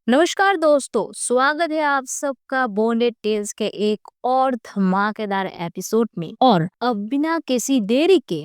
नमस्कार दोस्तों, स्वागत है आप सबका बॉन्डेड टेल्स के एक और धमाकेदार एपिसोड में। और अब बिना किसी देरी के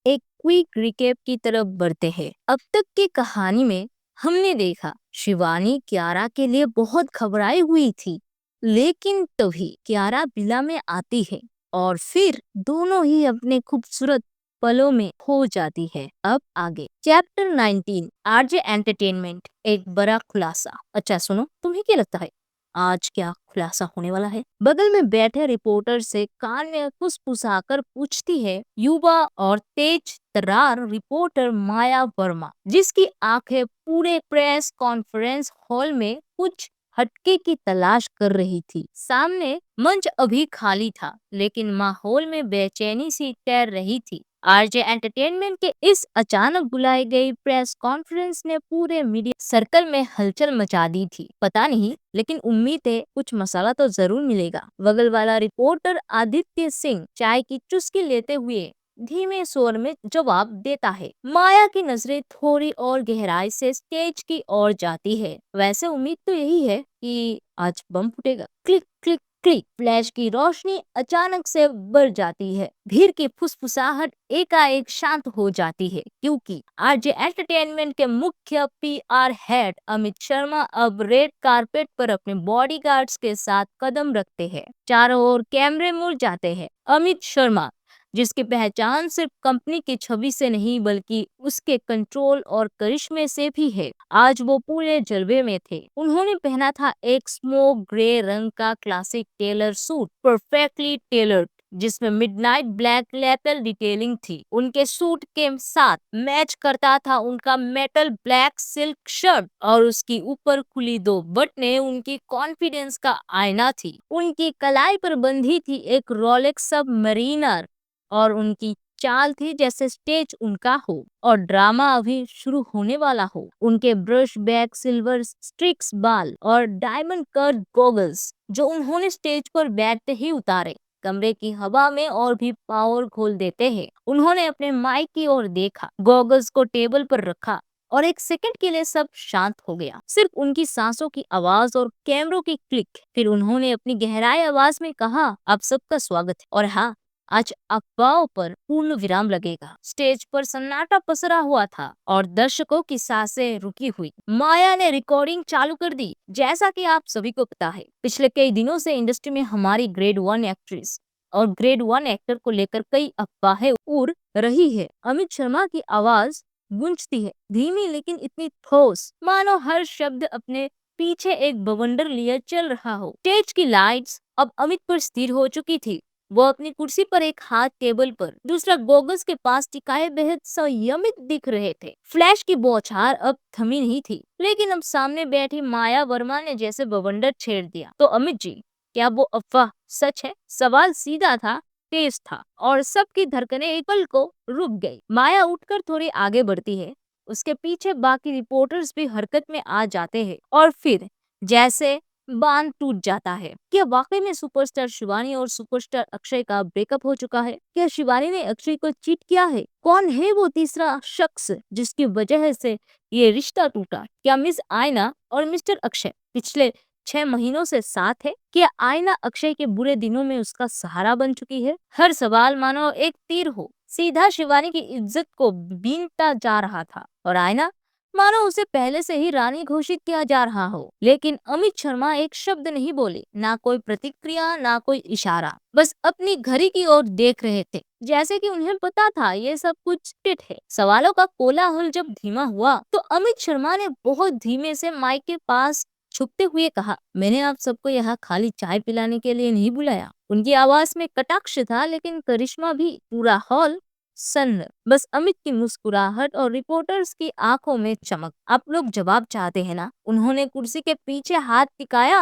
एक क्विक रिकेप की तरफ बढ़ते हैं। अब तक की कहानी में हमने देखा शिवानी कियारा के लिए बहुत घबराई हुई थी, लेकिन तभी कियारा विला में आती है और फिर दोनों ही अपने खूबसूरत पलों में खो जाती है। अब आगे चैप्टर 19 आरजे एंटरटेनमेंट एक बड़ा खुलासा। अच्छा सुनो, तुम्हें क्या लगता है आज क्या खुलासा होने वाला है? बगल में बैठे रिपोर्टर से कान में फुसफुसाकर पूछती है युवा और तेज तर्रार रिपोर्टर माया वर्मा, जिसकी आंखें पूरे प्रेस कॉन्फ्रेंस हॉल में कुछ हटके की तलाश कर रही थी। सामने मंच अभी खाली था, लेकिन माहौल में बेचैनी सी तैर रही थी। आरजे एंटरटेनमेंट के इस अचानक बुलाई गई प्रेस कॉन्फ्रेंस ने पूरे मीडिया सर्कल में हलचल मचा दी थी। पता नहीं, लेकिन उम्मीद है कुछ मसाला तो जरूर मिलेगा। बगल वाला रिपोर्टर आदित्य सिंह चाय की चुस्की लेते हुए धीमे स्वर में जवाब देता है। माया की नजरें थोड़ी और गहराई से स्टेज की ओर जाती है। वैसे उम्मीद तो यही है कि आज बम फूटेगा। क्लिक क्लिक क्लिक, फ्लैश की रोशनी अचानक से बढ़ जाती है। भीड़ की फुसफुसाहट एकाएक शांत हो जाती है, क्योंकि आरजे एंटरटेनमेंट के मुख्य पीआर हेड अमित शर्मा अब रेड कारपेट पर अपने बॉडीगार्ड्स के साथ कदम रखते हैं। चारों ओर कैमरे मुड़ जाते हैं। अमित शर्मा, जिसकी पहचान सिर्फ कंपनी की छवि से नहीं बल्कि उसके कंट्रोल और करिश्मे से भी है, आज वो पूरे जलवे में थे। उन्होंने पहना था एक स्मोक ग्रे रंग का classic tailor suit, perfectly tailored, जिसमें मिडनाइट ब्लैक लेपल डिटेलिंग थी। उनके सूट के साथ मैच करता था उनका मेटल ब्लैक सिल्क शर्ट, और उसकी ऊपर खुली दो बटनें उनकी कॉन्फिडेंस का आईना थी। उनकी कलाई पर बंधी थी एक रोलेक्स सब मरीनर, और उनकी चाल थी जैसे स्टेज उनका हो और ड्रामा अभी शुरू होने वाला हो। उनके ब्रश बैक, सिल्वर स्ट्रिक्स बाल और डायमंड कर्व गॉगल्स, जो उन्होंने स्टेज पर बैठते ही उतारे, कमरे की हवा में और भी पावर खोल देते हैं। उन्होंने अपने माइक की ओर देखा, गॉगल्स को टेबल पर रखा, और एक सेकंड के लिए सब शांत हो गया। सिर्फ उनकी सांसों की आवाज और कैमरों की क्लिक। फिर उन्होंने अपनी गहराई आवाज में कहा, आप सबका स्वागत है, और हाँ, आज अफवाहों पर पूर्ण विराम लगेगा। स्टेज पर सन्नाटा पसरा हुआ था और दर्शकों की सांसें रुकी हुई। माया ने रिकॉर्डिंग चालू कर दी। जैसा कि आप सभी को पता है, पिछले कई दिनों से इंडस्ट्री में हमारी ग्रेड 1 एक्ट्रेस और ग्रेड 1 एक्टर को लेकर कई अफवाहें उड़ रही है। अमित शर्मा की आवाज गूंजती है, धीमी लेकिन इतनी ठोस, मानो हर शब्द अपने पीछे एक बवंडर लिए चल रहा हो। स्टेज की लाइट्स अब अमित पर स्थिर हो चुकी थी। वो अपनी कुर्सी पर, एक हाथ टेबल पर, दूसरा गोगल्स के पास टिकाए, बेहद संयमित दिख रहे थे। फ्लैश की बौछार अब थमी नहीं थी, लेकिन अब सामने बैठी माया वर्मा ने जैसे बवंडर छेड़ दिया। तो अमित जी, क्या वो अफवाह सच है? सवाल सीधा था, तेज था, और सबकी धड़कनें एक पल को रुक गई। माया उठकर थोड़ी आगे बढ़ती है। उसके पीछे बाकी रिपोर्टर्स भी हरकत में आ जाते हैं, और फिर जैसे बांध टूट जाता है। क्या वाकई में सुपरस्टार शिवानी और सुपरस्टार अक्षय का ब्रेकअप हो चुका है? क्या शिवानी ने अक्षय को चीट किया है? कौन है वो तीसरा शख्स जिसकी वजह से ये रिश्ता टूटा? क्या मिस आयना और मिस्टर अक्षय पिछले 6 महीनों से साथ है? क्या आयना अक्षय के बुरे दिनों में उसका सहारा बन चुकी है? हर सवाल मानो एक तीर हो, सीधा शिवानी की इज्जत को बीनता जा रहा था, और आयना मानो उसे पहले से ही रानी घोषित किया जा रहा हो। लेकिन अमित शर्मा एक शब्द नहीं बोले, ना कोई प्रतिक्रिया, ना कोई इशारा, बस अपनी घड़ी की ओर देख रहे थे, जैसे कि उन्हें पता था ये सब कुछ टिट है। सवालों का कोलाहल जब धीमा हुआ, तो अमित शर्मा ने बहुत धीमे से माइक के पास झुकते हुए कहा, मैंने आप सबको यहाँ खाली चाय पिलाने के लिए नहीं बुलाया। उनकी आवाज में कटाक्ष था, लेकिन करिश्मा भी। पूरा हॉल सन्न, बस अमित की मुस्कुराहट और रिपोर्टर्स की आंखों में चमक। आप लोग जवाब चाहते हैं ना? उन्होंने कुर्सी के पीछे हाथ टिकाया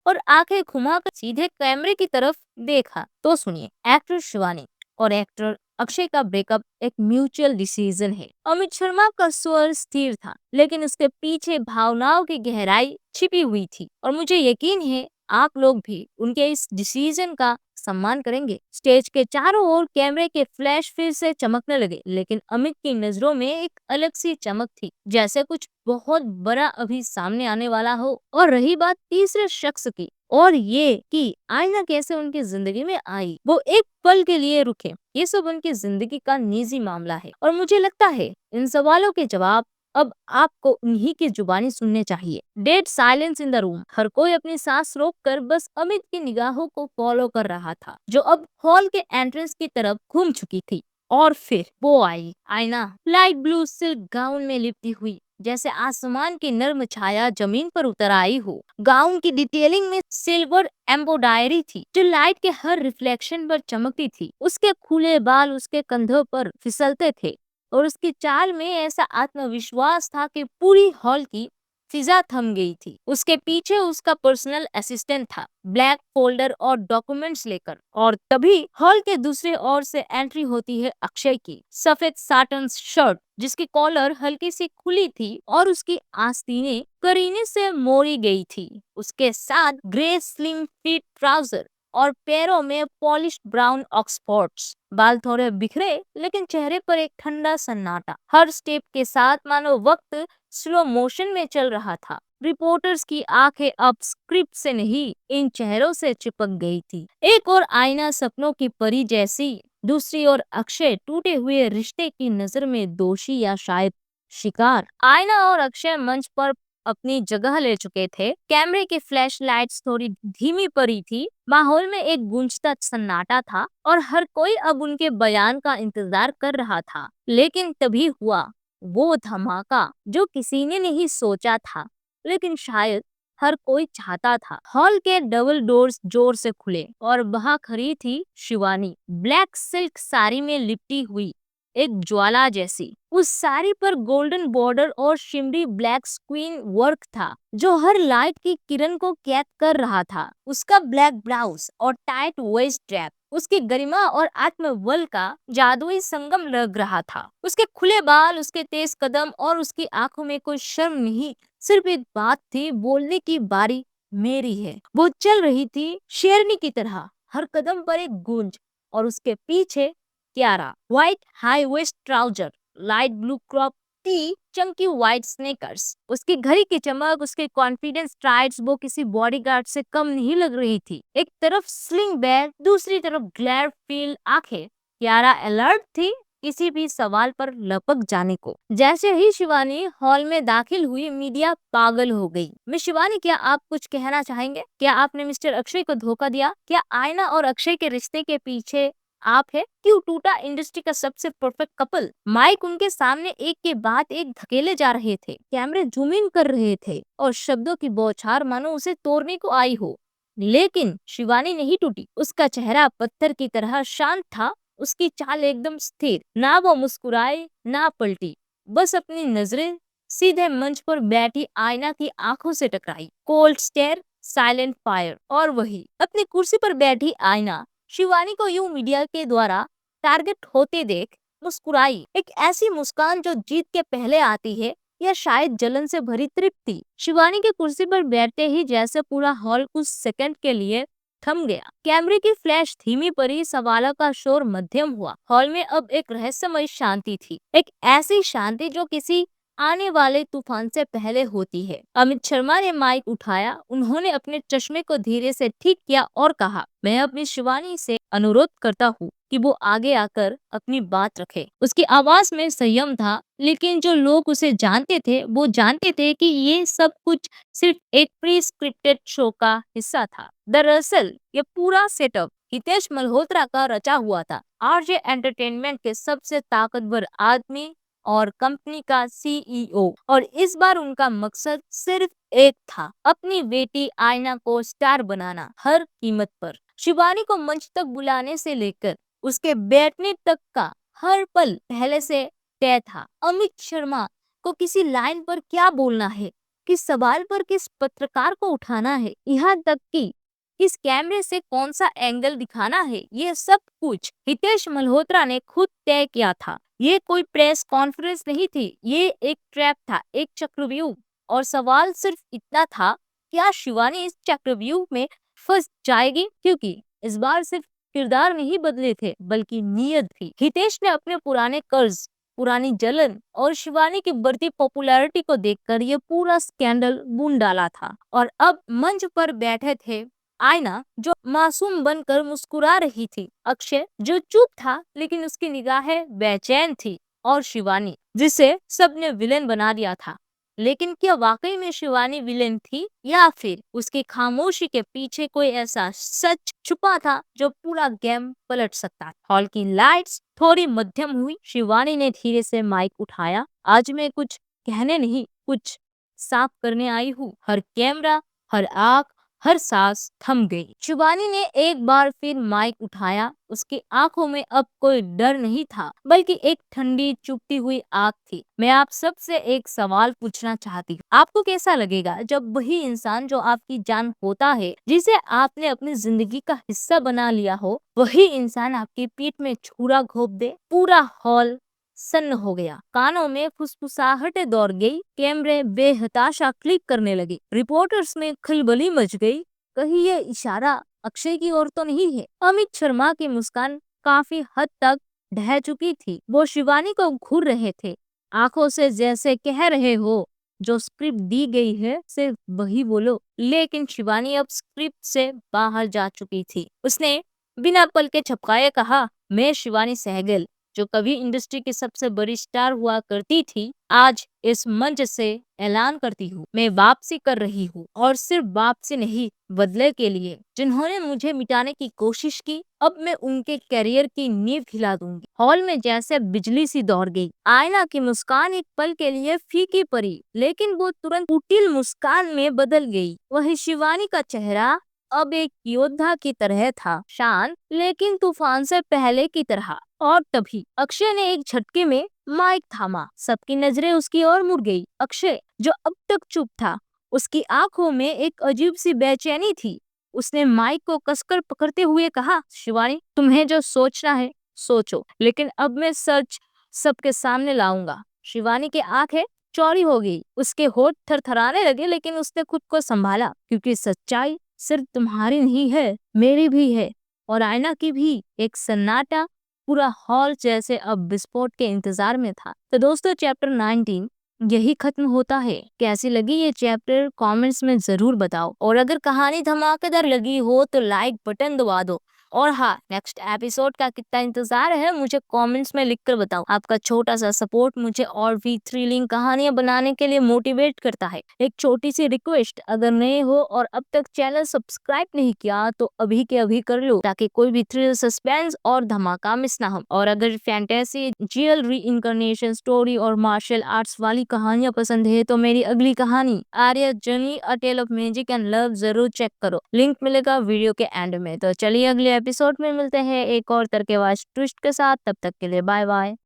और आंखें घुमाकर सीधे कैमरे की तरफ देखा। तो सुनिए, एक्टर शिवानी और एक्टर अक्षय का ब्रेकअप एक म्यूचुअल डिसीजन है। अमित शर्मा का स्वर स्थिर था, लेकिन उसके पीछे भावनाओं की गहराई छिपी हुई थी, और मुझे यकीन है आप लोग भी उनके इस डिसीजन का सम्मान करेंगे। स्टेज के चारों ओर कैमरे के फ्लैश फिर से चमकने लगे, लेकिन अमित की नजरों में एक अलग सी चमक थी, जैसे कुछ बहुत बड़ा अभी सामने आने वाला हो। और रही बात तीसरे शख्स की, और ये कि आईना कैसे उनकी जिंदगी में आई, वो एक पल के लिए रुके। ये सब उनकी जिंदगी का निजी मामला है, और मुझे लगता है इन सवालों के जवाब अब आपको उन्हीं की जुबानी सुनने चाहिए। Dead silence in the room. हर कोई अपनी सांस रोक कर बस अमित की निगाहों को फॉलो कर रहा था, जो अब हॉल के एंट्रेंस की तरफ घूम चुकी थी। और फिर वो आई, आईना लाइट ब्लू सिल्क गाउन में लिपटी हुई, जैसे आसमान की नर्म छाया जमीन पर उतर आई हो। गाउन की डिटेलिंग में सिल्वर एम्ब्रॉयडरी थी, जो लाइट के हर रिफ्लेक्शन पर चमकती थी। उसके खुले बाल उसके कंधों पर फिसलते थे, और उसकी चाल में ऐसा आत्मविश्वास था कि पूरी हॉल की फिजा थम गई थी। उसके पीछे उसका पर्सनल असिस्टेंट था, ब्लैक फोल्डर और डॉक्यूमेंट्स लेकर। और तभी हॉल के दूसरे ओर से एंट्री होती है अक्षय की। सफेद साटन शर्ट जिसकी कॉलर हल्की सी खुली थी और उसकी आस्तीनें करीने से मोड़ी गई थी। उसके साथ ग्रे स्लिम फिट ट्राउजर और पैरों में पॉलिश ब्राउन ऑक्सफोर्ड्स। बाल थोड़े बिखरे, लेकिन चेहरे पर एक ठंडा सन्नाटा। हर स्टेप के साथ मानो वक्त स्लो मोशन में चल रहा था। रिपोर्टर्स की आंखें अब स्क्रिप्ट से नहीं, इन चेहरों से चिपक गई थी। एक और आईना सपनों की परी जैसी, दूसरी ओर अक्षय टूटे हुए रिश्ते की नजर में दोषी या शायद शिकार। आईना और अक्षय मंच पर अपनी जगह ले चुके थे। कैमरे की फ्लैश लाइट्स थोड़ी धीमी पड़ी थी। माहौल में एक गूंजता सन्नाटा था, और हर कोई अब उनके बयान का इंतजार कर रहा था। लेकिन तभी हुआ वो धमाका जो किसी ने नहीं सोचा था, लेकिन शायद हर कोई चाहता था। हॉल के डबल डोर्स जोर से खुले, और वहां खड़ी थी शिवानी, ब्लैक सिल्क साड़ी में लिपटी हुई, एक ज्वाला जैसी। उस साड़ी पर गोल्डन बॉर्डर और शिमरी ब्लैक स्क्रीन वर्क था, जो हर लाइट की किरण को कैद कर रहा था। उसका ब्लैक ब्लाउज और टाइट वेस्ट ड्रेप उसकी गरिमा और आत्मबल का जादुई संगम लग रहा था। उसके खुले बाल, उसके तेज कदम और उसकी आंखों में कोई शर्म नहीं, सिर्फ एक बात थी, बोलने की बारी मेरी है। वो चल रही थी शेरनी की तरह, हर कदम पर एक गूंज। और उसके पीछे Kiara, white high waist trouser, light blue crop tee, chunky white sneakers. उसकी घड़ी की चमक, उसके कॉन्फिडेंस स्ट्राइड्स वो किसी बॉडीगार्ड से कम नहीं लग रही थी। एक तरफ स्लिंग बैग, दूसरी तरफ ग्लेयर फील्ड आंखें। क्यारा अलर्ट थी किसी भी सवाल पर लपक जाने को। जैसे ही शिवानी हॉल में दाखिल हुई, मीडिया पागल हो गई। मिस शिवानी, क्या आप कुछ कहना चाहेंगे? क्या आपने मिस्टर अक्षय को धोखा दिया? क्या आयना और अक्षय के रिश्ते के पीछे आप है? क्यों टूटा इंडस्ट्री का सबसे परफेक्ट कपल? माइक उनके सामने एक के बाद एक धकेले जा रहे थे, कैमरे जूम इन कर रहे थे, और शब्दों की बौछार मानो उसे तोड़ने को आई हो। लेकिन शिवानी नहीं टूटी। उसका चेहरा पत्थर की तरह शांत था, उसकी चाल एकदम स्थिर। ना वो मुस्कुराए, ना पलटी, बस अपनी नजरें सीधे मंच पर बैठी आईना की आंखों से टकराई। Cold stare, silent fire. और वही अपनी कुर्सी पर बैठी आईना शिवानी को यूं मीडिया के द्वारा टारगेट होते देख मुस्कुराई। एक ऐसी मुस्कान जो जीत के पहले आती है, या शायद जलन से भरी तृप्ति। शिवानी की कुर्सी पर बैठते ही जैसे पूरा हॉल कुछ सेकंड के लिए थम गया। कैमरे की फ्लैश धीमी पड़ी, सवालों का शोर मध्यम हुआ। हॉल में अब एक रहस्यमय शांति थी, एक ऐसी शांति जो किसी आने वाले तूफान से पहले होती है। अमित शर्मा ने माइक उठाया, उन्होंने अपने चश्मे को धीरे से ठीक किया और कहा, मैं अपनी शिवानी से अनुरोध करता हूँ कि वो आगे आकर अपनी बात रखे। उसकी आवाज में संयम था, लेकिन जो लोग उसे जानते थे वो जानते थे कि ये सब कुछ सिर्फ एक प्री स्क्रिप्टेड शो का हिस्सा था। दरअसल ये पूरा सेटअप हितेश मल्होत्रा का रचा हुआ था, आरजे एंटरटेनमेंट के सबसे ताकतवर आदमी और कंपनी का सीईओ। और इस बार उनका मकसद सिर्फ एक था, अपनी बेटी आयना को स्टार बनाना, हर कीमत पर। शिवानी को मंच तक बुलाने से लेकर उसके बैठने तक का हर पल पहले से तय था। अमित शर्मा को किसी लाइन पर क्या बोलना है, किस सवाल पर किस पत्रकार को उठाना है, यहाँ तक कि किस कैमरे से कौन सा एंगल दिखाना है, ये सब कुछ हितेश मल्होत्रा ने खुद तय किया था। ये कोई प्रेस कॉन्फ्रेंस नहीं थी, ये एक ट्रैप था, एक चक्रव्यूह। और सवाल सिर्फ इतना था, क्या शिवानी इस चक्रव्यूह में फंस जाएगी? क्योंकि इस बार सिर्फ किरदार नहीं बदले थे बल्कि नीयत थी। हितेश ने अपने पुराने कर्ज, पुरानी जलन और शिवानी की बढ़ती पॉपुलैरिटी को देखकर ये पूरा स्कैंडल बुन डाला था और अब मंच पर बैठे थे आयना जो मासूम बनकर मुस्कुरा रही थी, अक्षय जो चुप था लेकिन उसकी निगाहें बेचैन थी और शिवानी जिसे सबने विलेन बना दिया था। लेकिन क्या वाकई में शिवानी विलेन थी या फिर उसकी खामोशी के पीछे कोई ऐसा सच छुपा था जो पूरा गेम पलट सकता था। हॉल की लाइट्स थोड़ी मध्यम हुई। शिवानी ने धीरे से माइक उठाया। आज मैं कुछ कहने नहीं, कुछ साफ करने आई हूँ। हर कैमरा, हर आंख, हर सांस थम गई। शिवानी ने एक बार फिर माइक उठाया। उसकी आंखों में अब कोई डर नहीं था बल्कि एक ठंडी चुभती हुई आग थी। मैं आप सबसे एक सवाल पूछना चाहती हूँ, आपको कैसा लगेगा जब वही इंसान जो आपकी जान होता है, जिसे आपने अपनी जिंदगी का हिस्सा बना लिया हो, वही इंसान आपकी पीठ में छुरा घोंप दे? पूरा हॉल सन्न हो गया। कानों में फुसफुसाहटें दौड़ गई। कैमरे बेहताशा क्लिक करने लगे। रिपोर्टर्स में खलबली मच गई। कहीं ये इशारा अक्षय की ओर तो नहीं है? अमित शर्मा की मुस्कान काफी हद तक ढह चुकी थी। वो शिवानी को घूर रहे थे, आंखों से जैसे कह रहे हो जो स्क्रिप्ट दी गई है सिर्फ वही बोलो। लेकिन शिवानी अब स्क्रिप्ट से बाहर जा चुकी थी। उसने बिना पल के झपकाए कहा, मैं शिवानी सहगल, जो कभी इंडस्ट्री की सबसे बड़ी स्टार हुआ करती थी, आज इस मंच से ऐलान करती हूँ, मैं वापसी कर रही हूँ। और सिर्फ वापसी नहीं, बदले के लिए। जिन्होंने मुझे मिटाने की कोशिश की, अब मैं उनके करियर की नींव हिला दूंगी। हॉल में जैसे बिजली सी दौड़ गई। आयना की मुस्कान एक पल के लिए फीकी पड़ी, लेकिन वो तुरंत कुटिल मुस्कान में बदल गई। वही शिवानी का चेहरा अब एक योद्धा की तरह था, शांत लेकिन तूफान से पहले की तरह। और तभी अक्षय ने एक झटके में माइक थामा। सबकी नजरें उसकी ओर मुड़ गई। अक्षय जो अब तक चुप था, उसकी आंखों में एक अजीब सी बेचैनी थी। उसने माइक को कसकर पकड़ते हुए कहा, शिवानी, तुम्हें जो सोचना है सोचो, लेकिन अब मैं सच सबके सामने लाऊंगा। शिवानी की आंखें चौड़ी हो गई। उसके होठ थरथराने लगे, लेकिन उसने खुद को संभाला, क्योंकि सच्चाई सिर्फ तुम्हारी नहीं है, मेरी भी है और आयना की भी। एक सन्नाटा पूरा हॉल जैसे अब विस्फोट के इंतजार में था। तो दोस्तों, चैप्टर 19 यही खत्म होता है। कैसी लगी ये चैप्टर कमेंट्स में जरूर बताओ, और अगर कहानी धमाकेदार लगी हो तो लाइक बटन दबा दो। और हाँ, नेक्स्ट एपिसोड का कितना इंतजार है मुझे कमेंट्स में लिखकर बताओ। आपका छोटा सा सपोर्ट मुझे और भी थ्रिलिंग कहानियां बनाने के लिए मोटिवेट करता है। एक छोटी सी रिक्वेस्ट, अगर नए हो और अब तक चैनल सब्सक्राइब नहीं किया तो अभी के अभी कर लो, ताकि कोई भी थ्रिल, सस्पेंस और धमाका मिस ना हो। और अगर फैंटेसी, रियल रीइंकार्नेशन स्टोरी और मार्शल आर्ट्स वाली कहानियां पसंद है तो मेरी अगली कहानी Arya journey a tale of magic and love जरूर चेक करो। लिंक मिलेगा वीडियो के एंड में। तो चलिए अगले एपिसोड में मिलते हैं एक और तरकेबाज ट्विस्ट के साथ। तब तक के लिए बाय बाय।